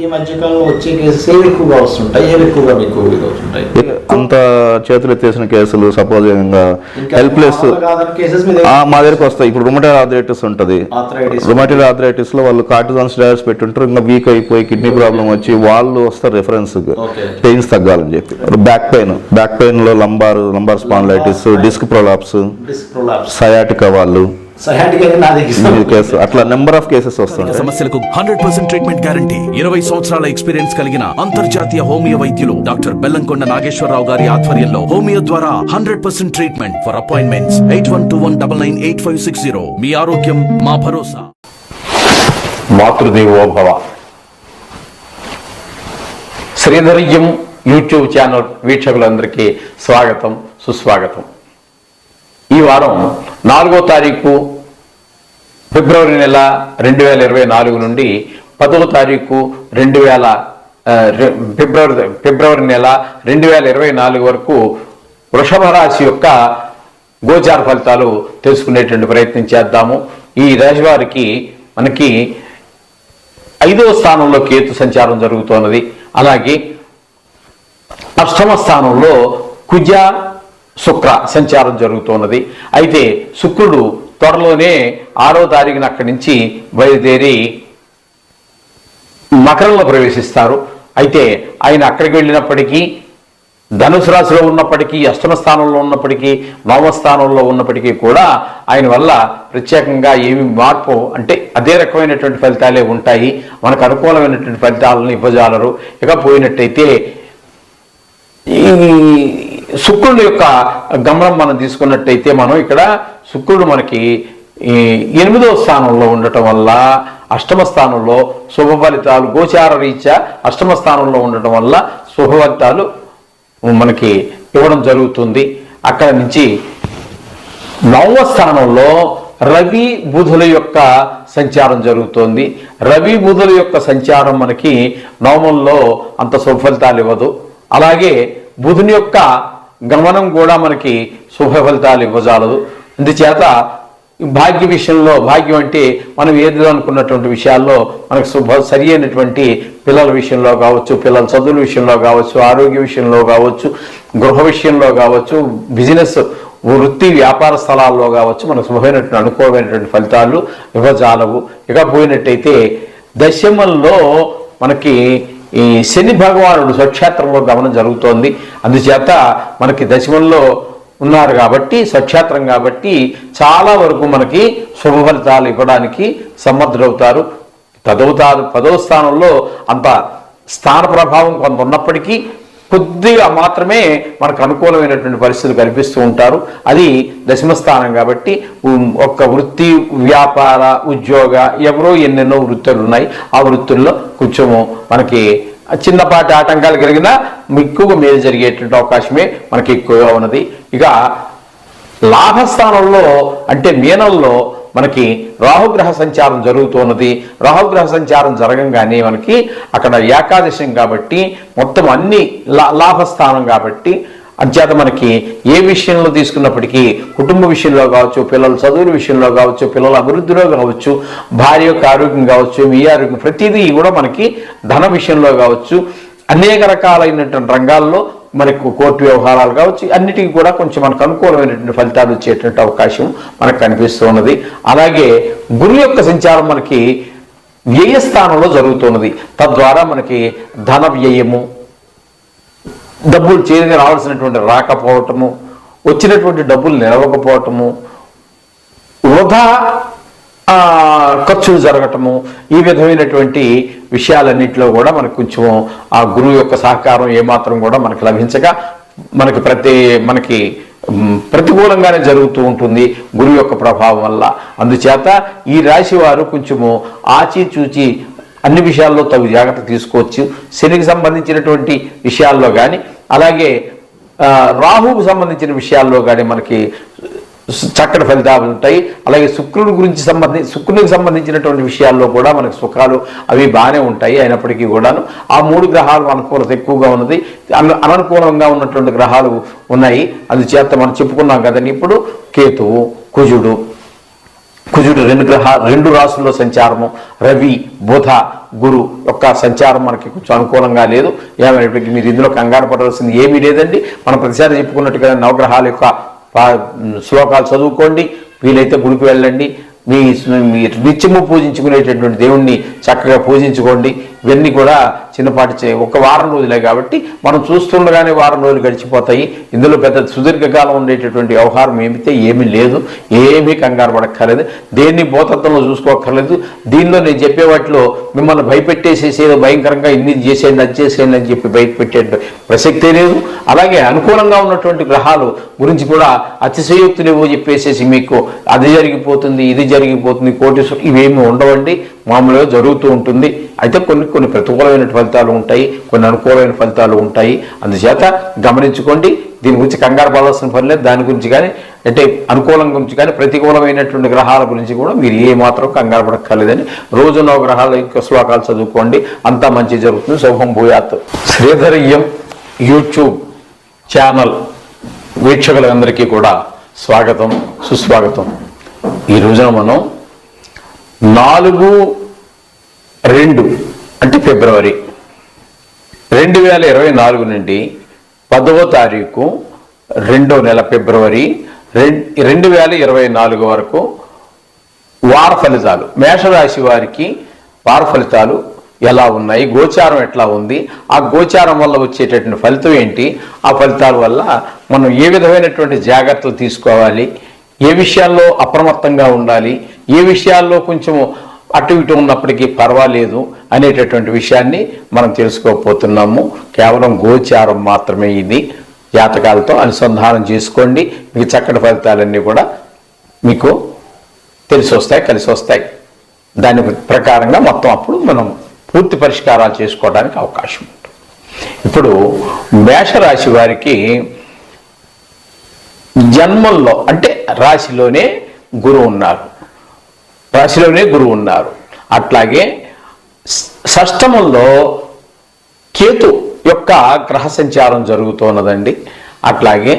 ఈ మధ్యకాలంలో వచ్చే కేసెస్ ఏవి ఎక్కువగా వస్తుంటాయి, ఏవి ఎక్కువగా మీకు వస్తుంటాయి? అంత చేతులు ఎత్తేసిన కేసులు, సపోజ్ హెల్ప్లెస్ మా దగ్గరికి వస్తాయి. ఇప్పుడు రుమటైడ్ ఆర్థరైటిస్ ఉంటుంది. రుమటైడ్ ఆర్థరైటిస్ లో వాళ్ళు కార్టిజాన్ స్టెరాయిడ్స్ పెట్టుంటారు, ఇంకా వీక్ అయిపోయి కిడ్నీ ప్రాబ్లం వచ్చి వాళ్ళు వస్తారు రెఫరెన్స్ పెయిన్స్ తగ్గాలని చెప్పి. బ్యాక్ పెయిన్ లో lumbar spondylitis, disc prolapse, sciatica వాళ్ళు అట్లా నెంబర్ ఆఫ్ కేసెస్ వస్తాయి. సమస్యలకు 100% ట్రీట్మెంట్ గ్యారంటీ. 20 సంవత్సరాల ఎక్స్పీరియన్స్ కలిగిన అంతర్జాతీయ హోమియో వైద్యులు డాక్టర్ బెల్లంకొండ నాగేశ్వరరావు గారి ఆధ్వర్యంలో హోమియో ద్వారా 100% ట్రీట్మెంట్. For appointments 8121998560. మీ ఆరోగ్యం మా భరోసా. మాతృదేవో భవ. శ్రీధర్యం యూట్యూబ్ ఛానల్ వీక్షకులందరికీ స్వాగతం, సుస్వాగతం. ఈ వారం 4వ తారీఖు ఫిబ్రవరి నెల 2024 నుండి 10వ తారీఖు ఫిబ్రవరి నెల 2024 వరకు వృషభ రాశి యొక్క గోచార ఫలితాలు తెలుసుకునేటువంటి ప్రయత్నం చేద్దాము. ఈ రాశి వారికి మనకి 5వ స్థానంలో కేతు సంచారం జరుగుతున్నది. అలాగే 8వ స్థానంలో కుజ శుక్ర సంచారం జరుగుతున్నది. అయితే శుక్రుడు త్వరలోనే 6వ తారీఖున అక్కడి నుంచి బయలుదేరి మకరంలో ప్రవేశిస్తారు. అయితే ఆయన అక్కడికి వెళ్ళినప్పటికీ, ధనుసు రాశిలో ఉన్నప్పటికీ, 8వ స్థానంలో ఉన్నప్పటికీ, 9వ స్థానంలో ఉన్నప్పటికీ కూడా ఆయన వల్ల ప్రత్యేకంగా ఏమి మార్పు అంటే అదే రకమైనటువంటి ఫలితాలే ఉంటాయి. మనకు అనుకూలమైనటువంటి ఫలితాలను ఇవ్వజాలరు. ఇక పోయినట్టయితే ఈ శుక్రుడు యొక్క గమనం మనం తీసుకున్నట్టయితే, మనం ఇక్కడ శుక్రుడు మనకి 8వ స్థానంలో ఉండటం వల్ల 8వ స్థానంలో శుభ ఫలితాలు, గోచార రీత్యా 8వ స్థానంలో ఉండటం వల్ల శుభ ఫలితాలు మనకి ఇవ్వడం జరుగుతుంది. అక్కడ నుంచి 9వ స్థానంలో రవి బుధుల యొక్క సంచారం జరుగుతోంది. రవి బుధుల యొక్క సంచారం మనకి నవమంలో అంత శుభ ఫలితాలు ఇవ్వదు. అలాగే బుధుని యొక్క గమనం కూడా మనకి శుభ ఫలితాలు ఇవ్వజాలదు. అందుచేత భాగ్య విషయంలో, భాగ్యం అంటే మనం ఏదో అనుకున్నటువంటి విషయాల్లో మనకు సరి అయినటువంటి పిల్లల విషయంలో కావచ్చు, పిల్లల చదువుల విషయంలో కావచ్చు, ఆరోగ్య విషయంలో కావచ్చు, గృహ విషయంలో కావచ్చు, బిజినెస్ వృత్తి వ్యాపార స్థలాల్లో కావచ్చు మనకు శుభమైనటువంటి అనుకూలమైనటువంటి ఫలితాలు ఇవ్వజాలవు. ఇక పోయినట్టయితే దశమంలో మనకి ఈ శని భగవానుడు స్వక్షేత్రంలో గమనం జరుగుతోంది. అందుచేత మనకి దశమంలో ఉన్నారు కాబట్టి, స్వక్షేత్రం కాబట్టి చాలా వరకు మనకి శుభ ఫలితాలు ఇవ్వడానికి సమర్థులవుతారు. 10వ స్థానంలో అంత స్థాన ప్రభావం కొంత ఉన్నప్పటికీ కొద్దిగా మాత్రమే మనకు అనుకూలమైనటువంటి పరిస్థితులు కల్పిస్తూ ఉంటారు. అది 10వ స్థానం కాబట్టి ఒక్క వృత్తి, వ్యాపార, ఉద్యోగ, ఎవరో ఎన్నెన్నో వృత్తులు ఉన్నాయి. ఆ వృత్తుల్లో కొంచెము మనకి చిన్నపాటి ఆటంకాలు కలిగినా ఎక్కువగా మేలు జరిగేటువంటి అవకాశమే మనకి ఎక్కువగా ఉన్నది. ఇక లాభస్థానంలో అంటే మీనంలో మనకి రాహుగ్రహ సంచారం జరుగుతున్నది. రాహుగ్రహ సంచారం జరగంగానే మనకి అక్కడ ఏకాదశం కాబట్టి మొత్తం అన్ని లాభస్థానం కాబట్టి, అంచేత మనకి ఏ విషయంలో తీసుకున్నప్పటికీ, కుటుంబ విషయంలో కావచ్చు, పిల్లల చదువుల విషయంలో కావచ్చు, పిల్లల అభివృద్ధిలో కావచ్చు, భార్య యొక్క ఆరోగ్యం కావచ్చు, మీ ఆరోగ్యం, ప్రతిదీ కూడా మనకి ధన విషయంలో కావచ్చు, అనేక రకాలైనటువంటి రంగాల్లో మనకు కోర్టు వ్యవహారాలు కావచ్చు, అన్నిటికీ కూడా కొంచెం మనకు అనుకూలమైనటువంటి ఫలితాలు వచ్చేటువంటి అవకాశం మనకు కనిపిస్తూ ఉన్నది. అలాగే గురు యొక్క సంచారం మనకి వ్యయస్థానంలో జరుగుతున్నది. తద్వారా మనకి ధన వ్యయము, డబ్బులు చేతికి రావాల్సినటువంటి రాకపోవటము, వచ్చినటువంటి డబ్బులు నిలవకపోవటము, వృధా ఖర్చులు జరగటము, ఈ విధమైనటువంటి విషయాలన్నింటిలో కూడా మనకు కొంచెం ఆ గురువు యొక్క సహకారం ఏమాత్రం కూడా మనకు లభించక మనకి ప్రతికూలంగానే జరుగుతూ ఉంటుంది గురువు యొక్క ప్రభావం వల్ల. అందుచేత ఈ రాశి వారు కొంచెము ఆచిచూచి అన్ని విషయాల్లో తగు జాగ్రత్త తీసుకోవచ్చు. శనికి సంబంధించినటువంటి విషయాల్లో కానీ, అలాగే రాహువుకు సంబంధించిన విషయాల్లో కానీ మనకి చక్కటి ఫలితాలు ఉంటాయి. అలాగే శుక్రునికి సంబంధించినటువంటి విషయాల్లో కూడా మనకు సుఖాలు అవి బాగానే ఉంటాయి. అయినప్పటికీ కూడాను ఆ 3 గ్రహాలు అనుకూలత ఎక్కువగా ఉన్నది, అననుకూలంగా ఉన్నటువంటి గ్రహాలు ఉన్నాయి. అందుచేత మనం చెప్పుకున్నాం కదండి. ఇప్పుడు కేతువు, కుజుడు కుజుడు రెండు రాసుల్లో సంచారము, రవి బుధ గురు యొక్క సంచారం మనకి కొంచెం అనుకూలంగా లేదు. ఏమైనప్పటికీ మీరు ఇందులో కంగారు పడాల్సింది ఏమీ లేదండి. మనం ప్రతిసారి చెప్పుకున్నట్టుగా నవగ్రహాల యొక్క శ్లోకాలు చదువుకోండి, వీలైతే గుడికి వెళ్ళండి, మీ నిత్యము పూజించుకునేటటువంటి దేవుణ్ణి చక్కగా పూజించుకోండి. ఇవన్నీ కూడా చిన్నపాటి ఒక వారం రోజులే కాబట్టి మనం చూస్తుండగానే వారం రోజులు గడిచిపోతాయి. ఇందులో పెద్ద సుదీర్ఘకాలం ఉండేటటువంటి వ్యవహారం ఏమీ లేదు. ఏమీ కంగారు పడక్కర్లేదు, దేన్ని భూతత్వంలో చూసుకోక్కర్లేదు. దీనిలో నేను చెప్పే వాటిలో మిమ్మల్ని భయపెట్టేసేసేదో భయంకరంగా ఇన్ని చేసేయండి అది చేసేయండి అని చెప్పి భయపెట్టే ప్రసక్తే లేదు. అలాగే అనుకూలంగా ఉన్నటువంటి గ్రహాలు గురించి కూడా అతిశయోక్తులు ఏవో చెప్పేసేసి మీకు అది జరిగిపోతుంది ఇది జరిగిపోతుంది కోటేశ్వరు ఇవేమి ఉండవండి. మామూలుగా జరుగుతూ ఉంటుంది. అయితే కొన్ని ప్రతికూలమైన ఫలితాలు ఉంటాయి, కొన్ని అనుకూలమైన ఫలితాలు ఉంటాయి. అందుచేత గమనించుకోండి. దీని గురించి కంగారు పడాల్సిన పని లేదు. దాని గురించి కానీ అంటే అనుకూలం గురించి కానీ ప్రతికూలమైనటువంటి గ్రహాల గురించి కూడా మీరు ఏమాత్రం కంగారు పడక్కర్లేదని రోజు నవగ్రహాల యొక్క శ్లోకాలు చదువుకోండి. అంతా మంచి జరుగుతుంది. శుభం భూయాత్. శ్రీధర్యం యూట్యూబ్ ఛానల్ వీక్షకులందరికీ కూడా స్వాగతం సుస్వాగతం. ఈ రోజున మనం 4/2 అంటే ఫిబ్రవరి 2024 నుండి 10వ తారీఖు 2వ నెల ఫిబ్రవరి 2024 వరకు వార ఫలితాలు, మేషరాశి వారికి వార ఫలితాలు ఎలా ఉన్నాయి, గోచారం ఎట్లా ఉంది, ఆ గోచారం వల్ల వచ్చేటటువంటి ఫలితం ఏంటి, ఆ ఫలితాల వల్ల మనం ఏ విధమైనటువంటి జాగ్రత్తలు తీసుకోవాలి, ఏ విషయాల్లో అప్రమత్తంగా ఉండాలి, ఏ విషయాల్లో కొంచెం అటు ఇటు ఉన్నప్పటికీ పర్వాలేదు అనేటటువంటి విషయాన్ని మనం తెలుసుకోకపోతున్నాము. కేవలం గోచారం మాత్రమే ఇది. జాతకాలతో అనుసంధానం చేసుకోండి, మీకు చక్కటి ఫలితాలన్నీ కూడా మీకు తెలిసి వస్తాయి, కలిసి వస్తాయి. దాని ప్రకారంగా మొత్తం అప్పుడు మనం పూర్తి పరిష్కారాలు చేసుకోవడానికి అవకాశం ఉంటుంది. ఇప్పుడు మేషరాశి వారికి జన్మంలో అంటే రాశిలోనే గురువు ఉన్నారు. అట్లాగే షష్టమంలో కేతు యొక్క గ్రహ సంచారం జరుగుతున్నదండి. అట్లాగే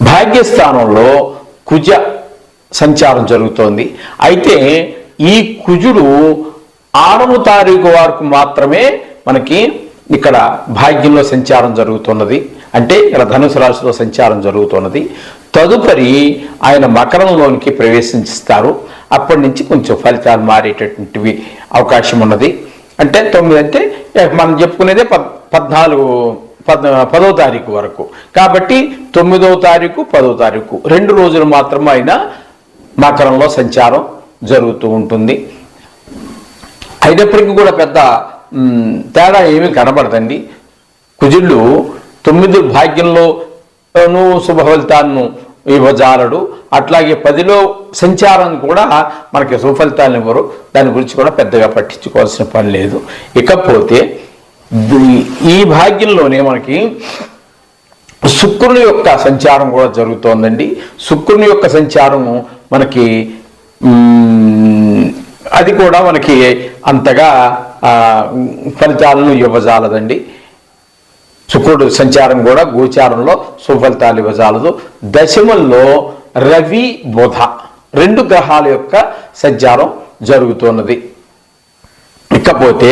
భాగ్యస్థానంలో కుజ సంచారం జరుగుతోంది. అయితే ఈ కుజుడు 6వ తారీఖు వరకు మాత్రమే మనకి ఇక్కడ భాగ్యంలో సంచారం జరుగుతున్నది. అంటే ఇక్కడ ధనుసు రాశిలో సంచారం జరుగుతున్నది. తదుపరి ఆయన మకరంలోనికి ప్రవేశిస్తారు. అప్పటి నుంచి కొంచెం ఫలితాలు మారేటటువంటివి అవకాశం ఉన్నది. అంటే 9 అంటే మనం చెప్పుకునేదే 10వ తారీఖు వరకు. కాబట్టి 9వ తారీఖు 10వ తారీఖు 2 రోజులు మాత్రం ఆయన మకరంలో సంచారం జరుగుతూ ఉంటుంది. అయినప్పటికీ కూడా పెద్ద తేడా ఏమీ కనబడదండి. కుజుడు 9 భాగ్యంలోనూ శుభ ఫలితాలను ఇవ్వజాలడు. అట్లాగే 10లో సంచారం కూడా మనకి శుభ ఫలితాలను ఇవ్వరు. దాని గురించి కూడా పెద్దగా పట్టించుకోవాల్సిన పని లేదు. ఇకపోతే ఈ భాగ్యంలోనే మనకి శుక్రుని యొక్క సంచారం కూడా జరుగుతోందండి. శుక్రుని యొక్క సంచారము మనకి అది కూడా మనకి అంతగా ఫలితాలను ఇవ్వజాలదండి. శుక్రుడు సంచారం కూడా గోచారంలో సుఫలితాలు ఇవ్వజాలదు. దశమంలో రవి బుధ 2 గ్రహాల యొక్క సంచారం జరుగుతున్నది. ఇకపోతే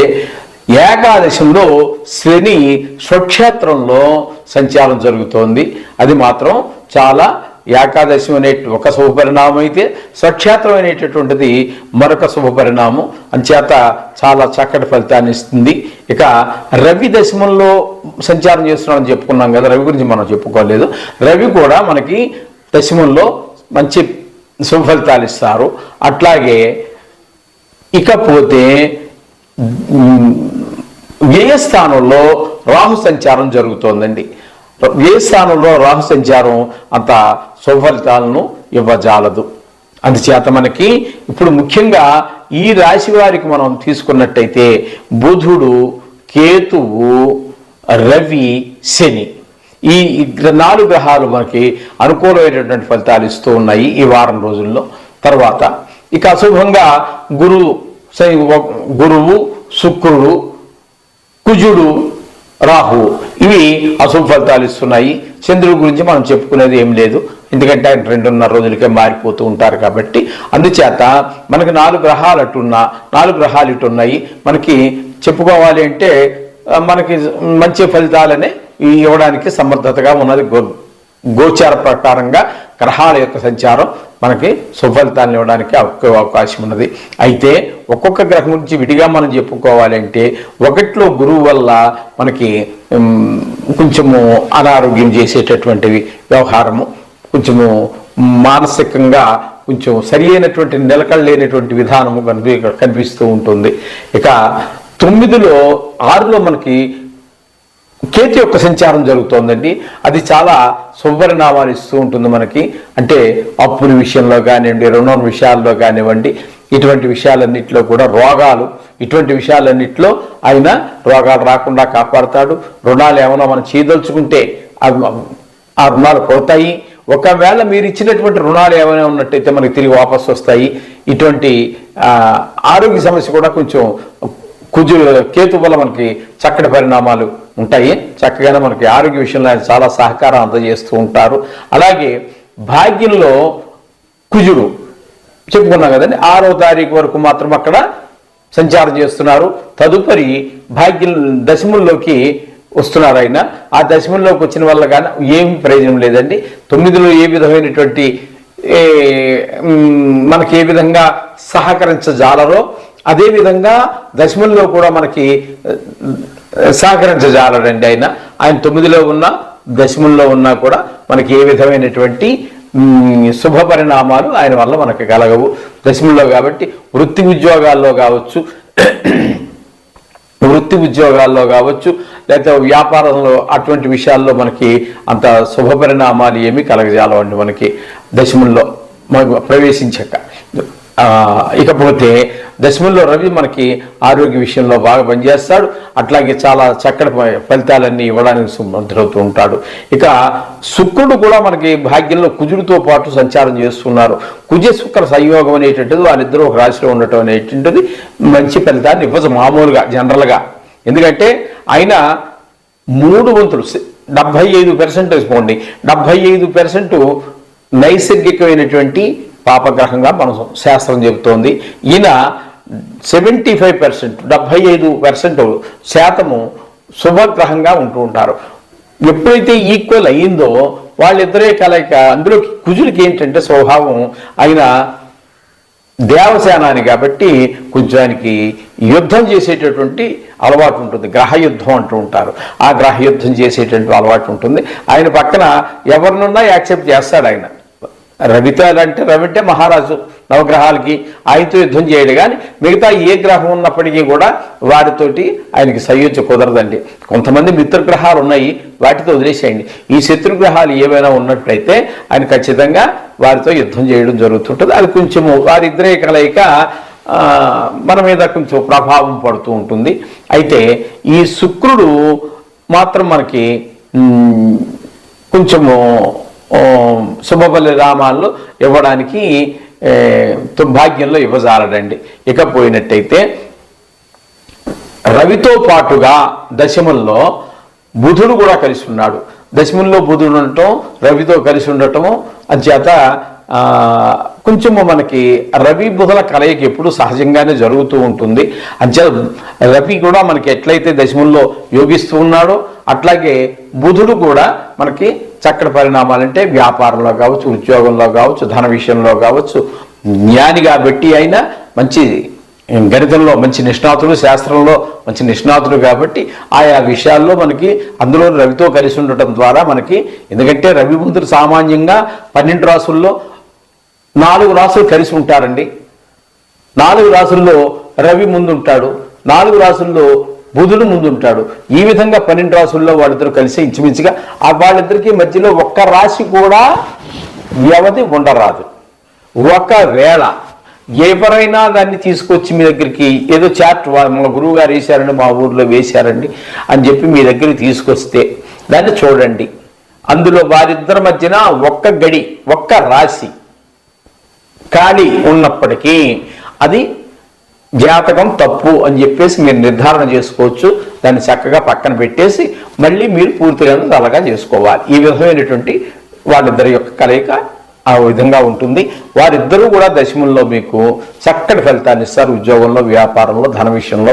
ఏకాదశంలో శని స్వక్షేత్రంలో సంచారం జరుగుతోంది. అది మాత్రం చాలా ఏకాదశం అనే ఒక శుభపరిణామం అయితే స్వక్షేత్రం అనేటటువంటిది మరొక శుభపరిణామం. అంచేత చాలా చక్కటి ఫలితాన్ని ఇస్తుంది. ఇక రవి దశమంలో సంచారం చేస్తున్నాడని చెప్పుకున్నాం కదా, రవి గురించి మనం చెప్పుకోలేదు. రవి కూడా మనకి దశమంలో మంచి శుభ ఫలితాలు ఇస్తారు. అట్లాగే ఇకపోతే వ్యయస్థానంలో రాహు సంచారం జరుగుతోందండి. వ్యయస్థానంలో రాహు సంచారం అంత శుభ ఫలితాలను ఇవ్వజాలదు. అందుచేత మనకి ఇప్పుడు ముఖ్యంగా ఈ రాశి వారికి మనం తీసుకున్నట్టయితే బుధుడు, కేతువు, రవి, శని ఈ 4 గ్రహాలు మనకి అనుకూలమైనటువంటి ఫలితాలు ఇస్తూ ఉన్నాయి ఈ వారం రోజుల్లో. తర్వాత ఇక అశుభంగా గురువు, శుక్రుడు, కుజుడు, రాహు ఇవి అశుభ ఫలితాలు ఇస్తున్నాయి. చంద్రుడి గురించి మనం చెప్పుకునేది ఏం లేదు, ఎందుకంటే ఆయన 2.5 రోజులకే మారిపోతూ ఉంటారు కాబట్టి. అందుచేత మనకి 4 గ్రహాలు అటున్నా 4 గ్రహాలు ఇటు ఉన్నాయి. మనకి చెప్పుకోవాలి అంటే మనకి మంచి ఫలితాలనే ఇవ్వడానికి సమర్థతగా ఉన్నది. గోచార ప్రకారంగా గ్రహాల యొక్క సంచారం మనకి సుఫలితాలను ఇవ్వడానికి అవకాశం ఉన్నది. అయితే ఒక్కొక్క గ్రహం గురించి విడిగా మనం చెప్పుకోవాలంటే, ఒకటిలో గురువు వల్ల మనకి కొంచెము అనారోగ్యం చేసేటటువంటివి వ్యవహారము, కొంచెము మానసికంగా కొంచెం సరి అయినటువంటి నిలకడ లేనటువంటి విధానము కనిపిస్తూ ఉంటుంది. ఇక 9లో 6లో మనకి కేతు యొక్క సంచారం జరుగుతోందండి. అది చాలా శుభపరిణామాలు ఇస్తూ ఉంటుంది మనకి. అంటే అప్పుల విషయంలో కానివ్వండి, రుణం విషయాల్లో కానివ్వండి, ఇటువంటి విషయాలన్నింటిలో కూడా రోగాలు, ఇటువంటి విషయాలన్నింటిలో ఆయన రోగాలు రాకుండా కాపాడుతాడు. రుణాలు ఏమైనా మనం చేయదలుచుకుంటే ఆ రుణాలు పోతాయి. ఒకవేళ మీరు ఇచ్చినటువంటి రుణాలు ఏమైనా ఉన్నట్టయితే మనకి తిరిగి వాపసు వస్తాయి. ఇటువంటి ఆరోగ్య సమస్య కూడా కొంచెం కేతు వల్ల మనకి చక్కటి పరిణామాలు ఉంటాయి. చక్కగానే మనకి ఆరోగ్య విషయంలో ఆయన చాలా సహకారం అందజేస్తూ ఉంటారు. అలాగే భాగ్యంలో కుజుడు చెప్పుకున్నాం కదండి, 6వ తారీఖు వరకు మాత్రం అక్కడ సంచారం చేస్తున్నారు. తదుపరి భాగ్యం దశముల్లోకి వస్తున్నారు. ఆయన ఆ దశమంలోకి వచ్చిన వల్ల కానీ ఏమి ప్రయోజనం లేదండి. 9లో ఏ విధమైనటువంటి మనకి ఏ విధంగా సహకరించజాలరో అదేవిధంగా దశమంలో కూడా మనకి సహకరించజాలరండి. ఆయన 9లో ఉన్న దశమంలో ఉన్నా కూడా మనకి ఏ విధమైనటువంటి శుభ పరిణామాలు ఆయన వల్ల మనకి కలగవు దశమంలో. కాబట్టి వృత్తి ఉద్యోగాల్లో కావచ్చు లేకపోతే వ్యాపారంలో అటువంటి విషయాల్లో మనకి అంత శుభ పరిణామాలు ఏమీ కలగజాలవండి మనకి దశమంలో మనకు ప్రవేశించాక. ఇకపోతే దశమంలో రవి మనకి ఆరోగ్య విషయంలో బాగా పనిచేస్తాడు. అట్లాగే చాలా చక్కటి ఫలితాలన్నీ ఇవ్వడానికి సమర్థుడవుతూ ఉంటాడు. ఇక శుక్రుడు కూడా మనకి భాగ్యంలో కుజుడితో పాటు సంచారం చేస్తున్నారు. కుజ శుక్ర సంయోగం అనేటువంటిది వాళ్ళిద్దరూ ఒక రాశిలో ఉండటం అనేటువంటిది మంచి ఫలితాన్ని ఇవ్వచ్చు మామూలుగా జనరల్గా. ఎందుకంటే ఆయన 3 వంతులు 75% వేసుకోండి, 75% నైసర్గికమైనటువంటి పాపగ్రహంగా మన శాస్త్రం చెబుతోంది. ఈయన 75% 75% శాతము శుభగ్రహంగా ఉంటూ ఉంటారు. ఎప్పుడైతే ఈక్వల్ అయ్యిందో వాళ్ళిద్దరే కలయిక. అందులో కుజుడికి ఏంటంటే స్వభావం, ఆయన దేవసేనాని కాబట్టి కొంచెం ఆయనకి యుద్ధం చేసేటటువంటి అలవాటు ఉంటుంది. గ్రహయుద్ధం అంటూ ఉంటారు. ఆ గ్రహయుద్ధం చేసేటువంటి అలవాటు ఉంటుంది. ఆయన పక్కన ఎవరినున్నా యాక్సెప్ట్ చేస్తాడు ఆయన. రవితో అంటే రవి అంటే మహారాజు నవగ్రహాలకి, ఆయనతో యుద్ధం చేయడు. కానీ మిగతా ఏ గ్రహం ఉన్నప్పటికీ కూడా వారితోటి ఆయనకి సయోధ్య కుదరదండి. కొంతమంది మిత్రగ్రహాలు ఉన్నాయి, వాటితో వదిలేసేయండి. ఈ శత్రుగ్రహాలు ఏవైనా ఉన్నట్లయితే ఆయన ఖచ్చితంగా వారితో యుద్ధం చేయడం జరుగుతుంటుంది. అది కొంచెము వారిద్దరే కలయిక మన మీద కొంచెం ప్రభావం పడుతూ ఉంటుంది. అయితే ఈ శుక్రుడు మాత్రం మనకి కొంచెము శుభఫలితాలు ఇవ్వడానికి భాగ్యంలో ఇవ్వజాలడండి. ఇకపోయినట్టయితే రవితో పాటుగా దశమంలో బుధుడు కూడా కలిసి ఉన్నాడు. దశమంలో బుధుడు ఉండటం, రవితో కలిసి ఉండటము అంచేత కొంచెము మనకి రవి బుధుల కలయిక ఎప్పుడు సహజంగానే జరుగుతూ ఉంటుంది. అంచేత రవి కూడా మనకి ఎట్లయితే దశమంలో యోగిస్తూ ఉన్నాడో అట్లాగే బుధుడు కూడా మనకి చక్కటి పరిణామాలంటే వ్యాపారంలో కావచ్చు, ఉద్యోగంలో కావచ్చు, ధన విషయంలో కావచ్చు, జ్ఞాని కాబట్టి అయినా మంచి గణితంలో మంచి నిష్ణాతుడు, శాస్త్రంలో మంచి నిష్ణాతుడు కాబట్టి ఆయా విషయాల్లో మనకి అందులో రవితో కలిసి ఉండటం ద్వారా మనకి, ఎందుకంటే రవి బుధుడు సామాన్యంగా 12 రాసుల్లో 4 రాసులు కలిసి ఉంటారండి. 4 రాసుల్లో రవి ముందుంటాడు, 4 రాసుల్లో బుధుడు ముందుంటాడు. ఈ విధంగా 12 రాసుల్లో వాళ్ళిద్దరూ కలిసి ఇంచుమించుగా వాళ్ళిద్దరికి మధ్యలో ఒక్క రాశి కూడా వ్యవధి ఉండరాదు. ఒకవేళ ఎవరైనా దాన్ని తీసుకొచ్చి మీ దగ్గరికి ఏదో చార్ట్ మా గురువు గారు వేశారండి, మా ఊర్లో వేశారండి అని చెప్పి మీ దగ్గరికి తీసుకొస్తే దాన్ని చూడండి. అందులో వారిద్దరి మధ్యన ఒక్క గడి, ఒక్క రాశి ఖాళీ ఉన్నప్పటికీ అది జాతకం తప్పు అని చెప్పేసి మీరు నిర్ధారణ చేసుకోవచ్చు. దాన్ని చక్కగా పక్కన పెట్టేసి మళ్ళీ మీరు పూర్తిగా అలాగా చేసుకోవాలి. ఈ విధమైనటువంటి వాళ్ళిద్దరి యొక్క కలయిక ఆ విధంగా ఉంటుంది. వారిద్దరూ కూడా దశముల్లో మీకు చక్కటి ఫలితాన్ని ఇస్తారు. ఉద్యోగంలో, వ్యాపారంలో, ధన విషయంలో,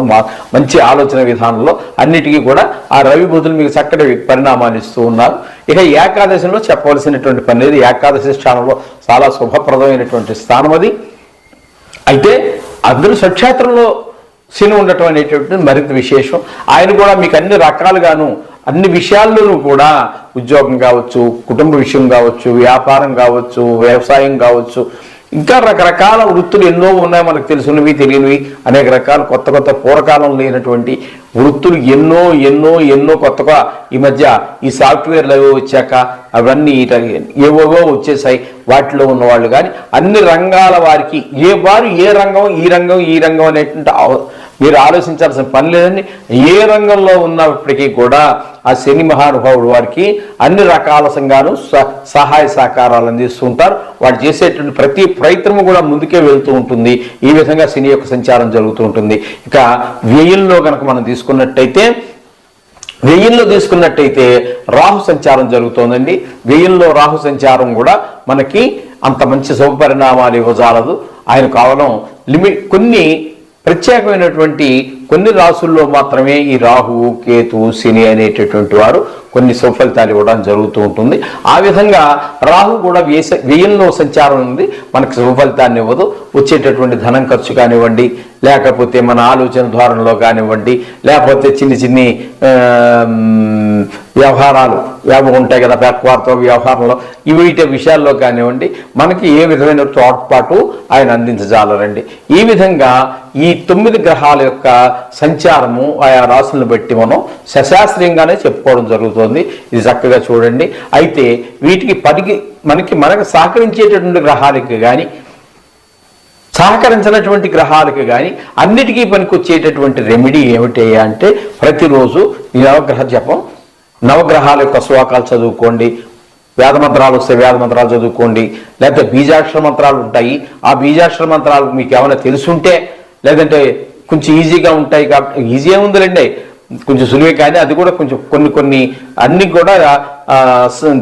మంచి ఆలోచన విధానంలో అన్నిటికీ కూడా ఆ రవి బుధులు మీకు చక్కటి పరిణామాన్ని ఇస్తూ ఉన్నారు. ఇక ఏకాదశిలో చెప్పవలసినటువంటి పని లేదు. ఏకాదశి స్థానంలో చాలా శుభప్రదమైనటువంటి స్థానం అది. అయితే అందరూ స్వక్షేత్రంలో శని ఉండటం అనేటువంటిది మరింత విశేషం. ఆయన కూడా మీకు అన్ని రకాలుగాను అన్ని విషయాల్లోనూ కూడా ఉద్యోగం కావచ్చు, కుటుంబ విషయం కావచ్చు, వ్యాపారం కావచ్చు, వ్యవసాయం కావచ్చు, ఇంకా రకరకాల వృత్తులు ఎన్నో ఉన్నాయి. మనకు తెలుసున్నవి, తెలియనివి అనేక రకాల కొత్త కొత్త పూర్వకాలం లేనటువంటి వృత్తులు ఎన్నో ఎన్నో ఎన్నో కొత్తగా ఈ మధ్య ఈ సాఫ్ట్వేర్లు అవి వచ్చాక అవన్నీ ఏవోవో వచ్చేసాయి. వాటిలో ఉన్నవాళ్ళు కానీ అన్ని రంగాల వారికి ఏ రంగం ఈ రంగం అనేటువంటి మీరు ఆలోచించాల్సిన పని లేదండి. ఏ రంగంలో ఉన్నప్పటికీ కూడా ఆ శని మహానుభావుడు వారికి అన్ని రకాల సంఘాలు సహాయ సహకారాలు అందిస్తుంటారు. వాళ్ళు చేసేటువంటి ప్రతి ప్రయత్నము కూడా ముందుకే వెళ్తూ ఉంటుంది. ఈ విధంగా శని యొక్క సంచారం జరుగుతూ ఉంటుంది. ఇక వ్యయంలో కనుక మనం తీసుకున్నట్టయితే రాహు సంచారం జరుగుతోందండి. వ్యయంలో రాహు సంచారం కూడా మనకి అంత మంచి శుభపరిణామాలు ఇవ్వజాలదు. ఆయన కేవలం కొన్ని ప్రత్యేకమైనటువంటి కొన్ని రాసుల్లో మాత్రమే ఈ రాహువు, కేతు, శని అనేటటువంటి వారు కొన్ని సుఫలితాలు ఇవ్వడం జరుగుతూ ఉంటుంది. ఆ విధంగా రాహు కూడా వ్యయంలో సంచారం ఉంది, మనకు సుఫలితాన్ని ఇవ్వదు. వచ్చేటటువంటి ధనం ఖర్చు కానివ్వండి, లేకపోతే మన ఆలోచన ధోరణిలో కానివ్వండి, లేకపోతే చిన్ని వ్యవహారాలు ఉంటాయి కదా, వార్త వ్యవహారంలో వీటి విషయాల్లో కానివ్వండి, మనకి ఏ విధమైన తోడ్పాటు ఆయన అందించజాలరండి. ఈ విధంగా ఈ 9 గ్రహాల యొక్క సంచారము ఆయా రాసులను బట్టి మనం సశాస్త్రీయంగానే చెప్పుకోవడం జరుగుతుంది. ఇది చక్కగా చూడండి. అయితే వీటికి మనకు సహకరించేటటువంటి గ్రహాలకి కానీ సహకరించినటువంటి గ్రహాలకు కానీ అన్నిటికీ పనికొచ్చేటటువంటి రెమెడీ ఏమిటి అంటే ప్రతిరోజు ఈ నవగ్రహ జపం, నవగ్రహాల యొక్క శ్లోకాలు చదువుకోండి. వేదమంత్రాలు వస్తే వేదమంత్రాలు చదువుకోండి. లేకపోతే బీజాక్షర మంత్రాలు ఉంటాయి. ఆ బీజాక్షర మంత్రాలు మీకు ఏమైనా తెలుసుంటే, లేదంటే కొంచెం ఈజీగా ఉంటాయి కాబట్టి ఈజీ ఏముందిలేండి, కొంచెం సులువే, కానీ అది కూడా కొంచెం కొన్ని అన్ని కూడా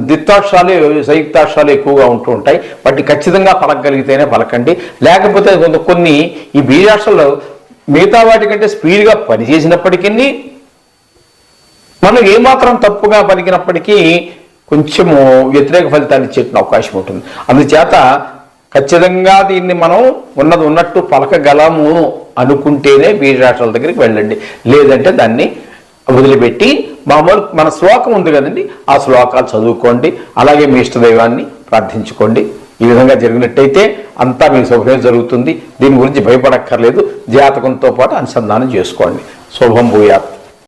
ద్వితాక్షరాలు, సంయుక్తాక్షరాలు ఎక్కువగా ఉంటూ ఉంటాయి. వాటిని ఖచ్చితంగా పలకగలిగితేనే పలకండి. లేకపోతే కొన్ని ఈ బీజాక్షరాలు మిగతా వాటికంటే స్పీడ్గా పనిచేసినప్పటికీ మనం ఏమాత్రం తప్పుగా పలికినప్పటికీ కొంచెము వ్యతిరేక ఫలితాన్ని ఇచ్చేటువంటి అవకాశం ఉంటుంది. అందుచేత ఖచ్చితంగా దీన్ని మనం ఉన్నట్టు పలకగలము అనుకుంటేనే బీజాక్షరాల దగ్గరికి వెళ్ళండి. లేదంటే దాన్ని వదిలిపెట్టి మామూలు మన శ్లోకం ఉంది కదండి, ఆ శ్లోకాలు చదువుకోండి. అలాగే మీ ఇష్టదైవాన్ని ప్రార్థించుకోండి. ఈ విధంగా జరిగినట్టయితే అంతా మీకు శుభమే జరుగుతుంది. దీని గురించి భయపడక్కర్లేదు. జాతకంతో పాటు అనుసంధానం చేసుకోండి. శుభం భూయాత్.